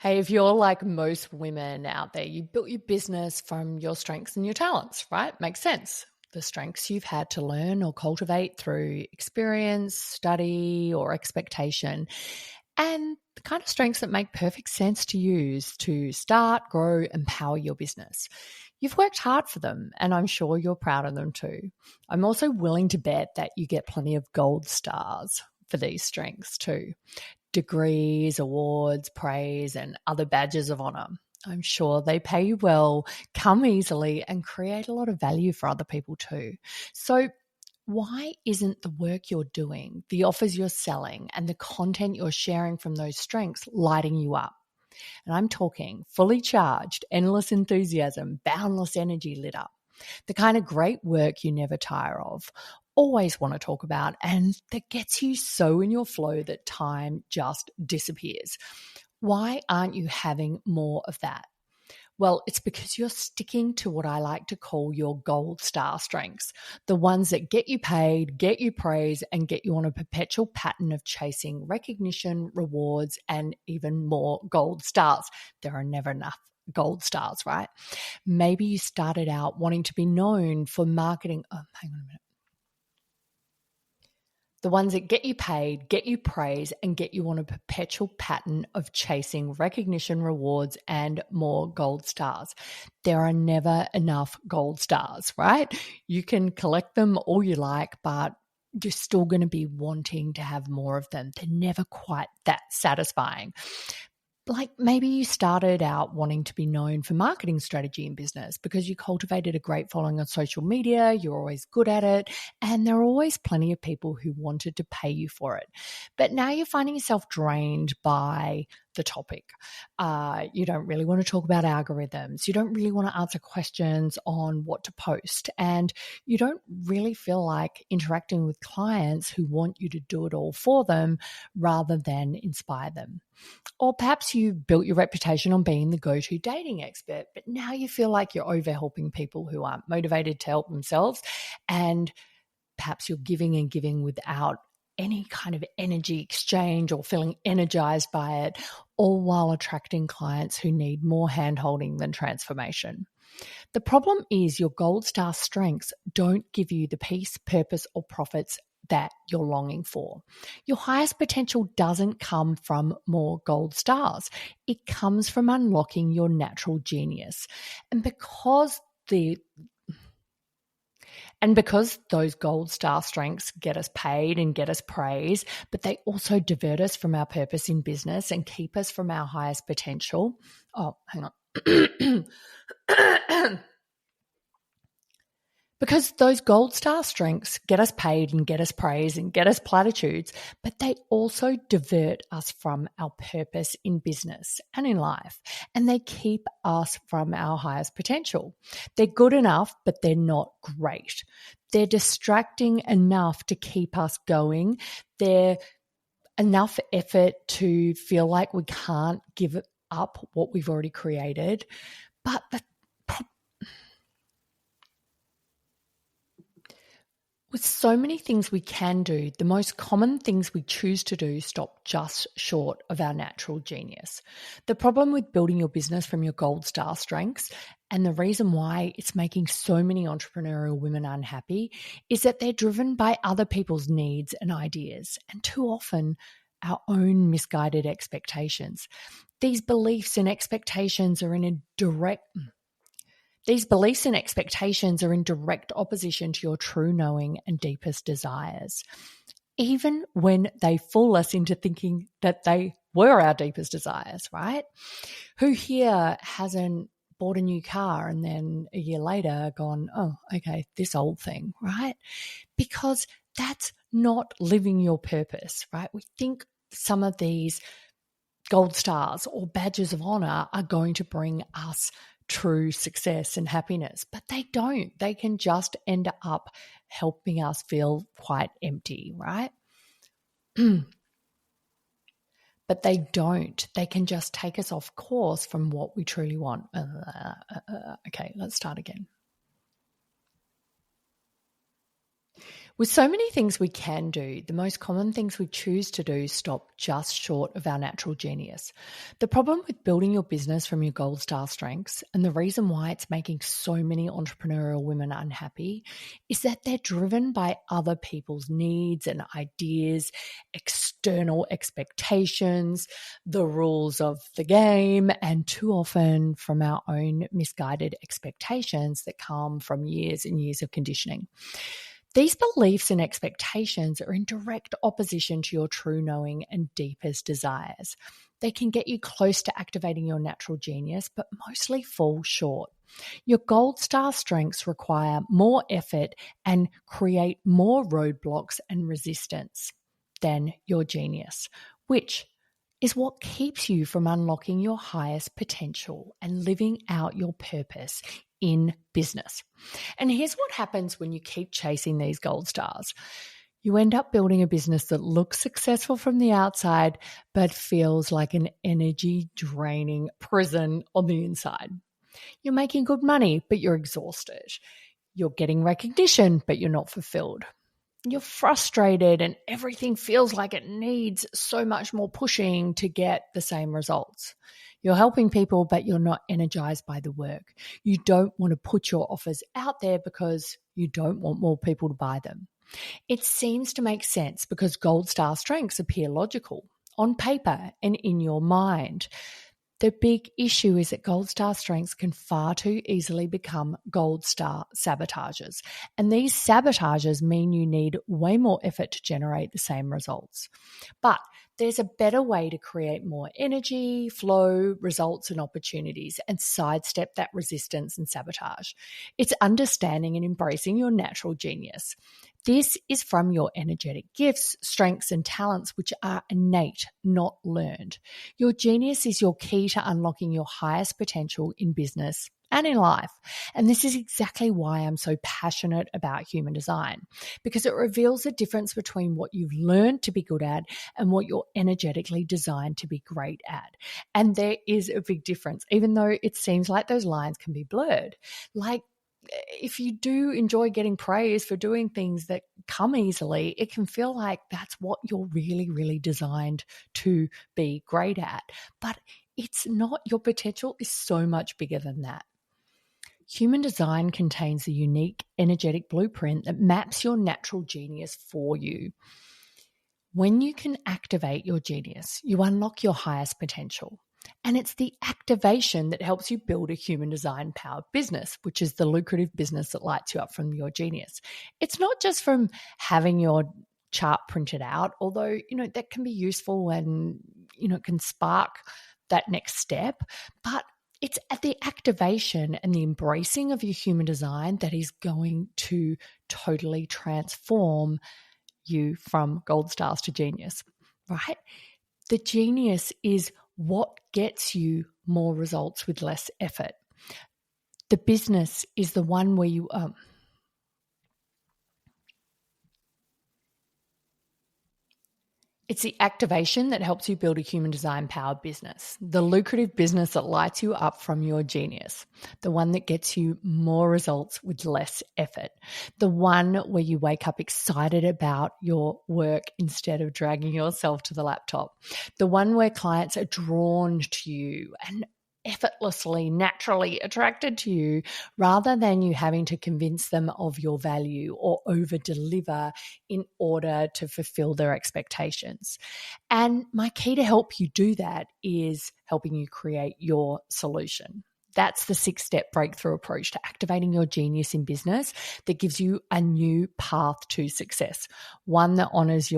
Hey, if you're like most women out there, you built your business from your strengths and your talents, right? Makes sense. The strengths you've had to learn or cultivate through experience, study, or expectation, and the kind of strengths that make perfect sense to use to start, grow, and power your business. You've worked hard for them, and I'm sure you're proud of them too. I'm also willing to bet that you get plenty of gold stars for these strengths too. Degrees, awards, praise, and other badges of honor. I'm sure they pay you well, come easily, and create a lot of value for other people too. So, why isn't the work you're doing, the offers you're selling, and the content you're sharing from those strengths lighting you up? And I'm talking fully charged, endless enthusiasm, boundless energy lit up. The kind of great work you never tire of, always want to talk about, and that gets you so in your flow that time just disappears. Why aren't you having more of that? Well, it's because you're sticking to what I like to call your gold star strengths, the ones that get you paid, get you praise, and get you on a perpetual pattern of chasing recognition, rewards, and even more gold stars. There are never enough gold stars, right? Maybe you started out wanting to be known for marketing. Oh, hang on a minute. The ones that get you paid, get you praise, and get you on a perpetual pattern of chasing recognition, rewards, and more gold stars. There are never enough gold stars, right? You can collect them all you like, but you're still going to be wanting to have more of them. They're never quite that satisfying. Like maybe you started out wanting to be known for marketing strategy in business because you cultivated a great following on social media, you're always good at it, and there are always plenty of people who wanted to pay you for it. But now you're finding yourself drained by the topic. You don't really want to talk about algorithms. You don't really want to answer questions on what to post. And you don't really feel like interacting with clients who want you to do it all for them rather than inspire them. Or perhaps you built your reputation on being the go-to dating expert, but now you feel like you're over-helping people who aren't motivated to help themselves. And perhaps you're giving and giving without any kind of energy exchange or feeling energized by it, all while attracting clients who need more hand-holding than transformation. The problem is your gold star strengths don't give you the peace, purpose, or profits that you're longing for. Your highest potential doesn't come from more gold stars. It comes from unlocking your natural genius. And because those gold star strengths get us paid and get us praise, but they also divert us from our purpose in business and keep us from our highest potential. Oh, hang on. Because those gold star strengths get us paid and get us praise and get us platitudes, but they also divert us from our purpose in business and in life, and they keep us from our highest potential. They're good enough, but they're not great. They're distracting enough to keep us going. They're enough effort to feel like we can't give up what we've already created, but with so many things we can do, the most common things we choose to do stop just short of our natural genius. The problem with building your business from your gold star strengths, and the reason why it's making so many entrepreneurial women unhappy, is that they're driven by other people's needs and ideas, and too often our own misguided expectations. These beliefs and expectations are in direct opposition to your true knowing and deepest desires. Even when they fool us into thinking that they were our deepest desires, right? Who here hasn't bought a new car and then a year later gone, oh, okay, this old thing, right? Because that's not living your purpose, right? We think some of these gold stars or badges of honor are going to bring us true success and happiness, but they don't. They can just end up helping us feel quite empty, right? But they don't. They can just take us off course from what we truly want. Okay, let's start again. With so many things we can do, the most common things we choose to do stop just short of our natural genius. The problem with building your business from your gold star strengths, and the reason why it's making so many entrepreneurial women unhappy, is that they're driven by other people's needs and ideas, external expectations, the rules of the game, and too often from our own misguided expectations that come from years and years of conditioning. These beliefs and expectations are in direct opposition to your true knowing and deepest desires. They can get you close to activating your natural genius, but mostly fall short. Your gold star strengths require more effort and create more roadblocks and resistance than your genius, which is what keeps you from unlocking your highest potential and living out your purpose in business. And here's what happens when you keep chasing these gold stars. You end up building a business that looks successful from the outside, but feels like an energy draining prison on the inside. You're making good money, but you're exhausted. You're getting recognition, but you're not fulfilled. You're frustrated and everything feels like it needs so much more pushing to get the same results. You're helping people, but you're not energized by the work. You don't want to put your offers out there because you don't want more people to buy them. It seems to make sense because gold star strengths appear logical on paper and in your mind. The big issue is that gold star strengths can far too easily become gold star sabotages. And these sabotages mean you need way more effort to generate the same results. But there's a better way to create more energy, flow, results, and opportunities and sidestep that resistance and sabotage. It's understanding and embracing your natural genius. This is from your energetic gifts, strengths, and talents, which are innate, not learned. Your genius is your key to unlocking your highest potential in business and in life. And this is exactly why I'm so passionate about human design, because it reveals the difference between what you've learned to be good at and what you're energetically designed to be great at. And there is a big difference, even though it seems like those lines can be blurred. Like, if you do enjoy getting praise for doing things that come easily, it can feel like that's what you're really, really designed to be great at. But it's not. Your potential is so much bigger than that. Human design contains a unique energetic blueprint that maps your natural genius for you. When you can activate your genius, you unlock your highest potential. And it's the activation that helps you build a human design powered business, which is the lucrative business that lights you up from your genius. It's not just from having your chart printed out, although, that can be useful and, it can spark that next step. But it's at the activation and the embracing of your human design that is going to totally transform you from gold stars to genius, right? The genius is what gets you more results with less effort. The business is the one where you it's the activation that helps you build a human design powered business, the lucrative business that lights you up from your genius, the one that gets you more results with less effort, the one where you wake up excited about your work instead of dragging yourself to the laptop, the one where clients are drawn to you and effortlessly, naturally attracted to you rather than you having to convince them of your value or over deliver in order to fulfill their expectations. And my key to help you do that is helping you create your solution. That's the 6-step breakthrough approach to activating your genius in business that gives you a new path to success, one that honors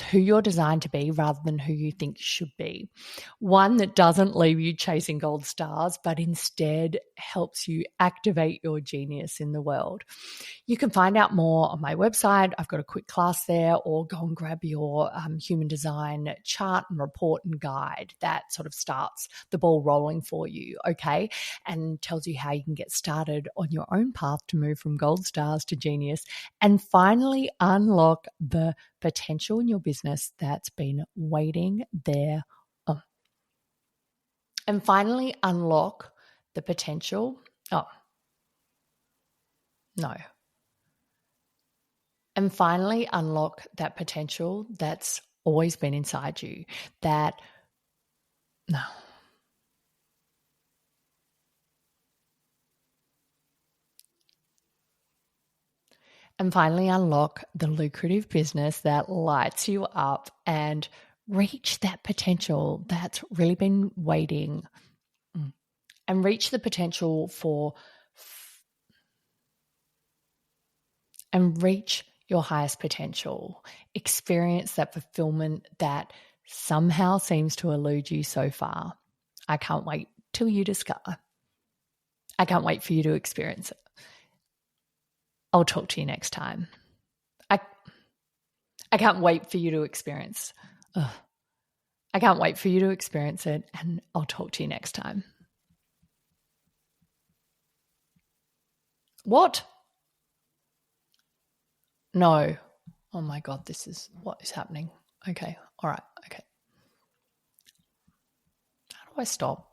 who you're designed to be rather than who you think you should be. One that doesn't leave you chasing gold stars, but instead helps you activate your genius in the world. You can find out more on my website. I've got a quick class there, or go and grab your human design chart and report and guide. That sort of starts the ball rolling for you, okay? And tells you how you can get started on your own path to move from gold stars to genius and finally unlock the potential in your business that's been waiting there. And finally unlock the potential. Oh, no. And finally, unlock that potential that's always been inside you. That, no. And finally, unlock the lucrative business that lights you up and reach that potential that's really been waiting. And reach the potential and reach your highest potential. Experience that fulfillment that somehow seems to elude you so far. I can't wait till you discover. I can't wait for you to experience it. I'll talk to you next time. I can't wait for you to experience. I can't wait for you to experience it, and I'll talk to you next time. What? No. Oh my God, this is what is happening. Okay. All right. Okay. How do I stop?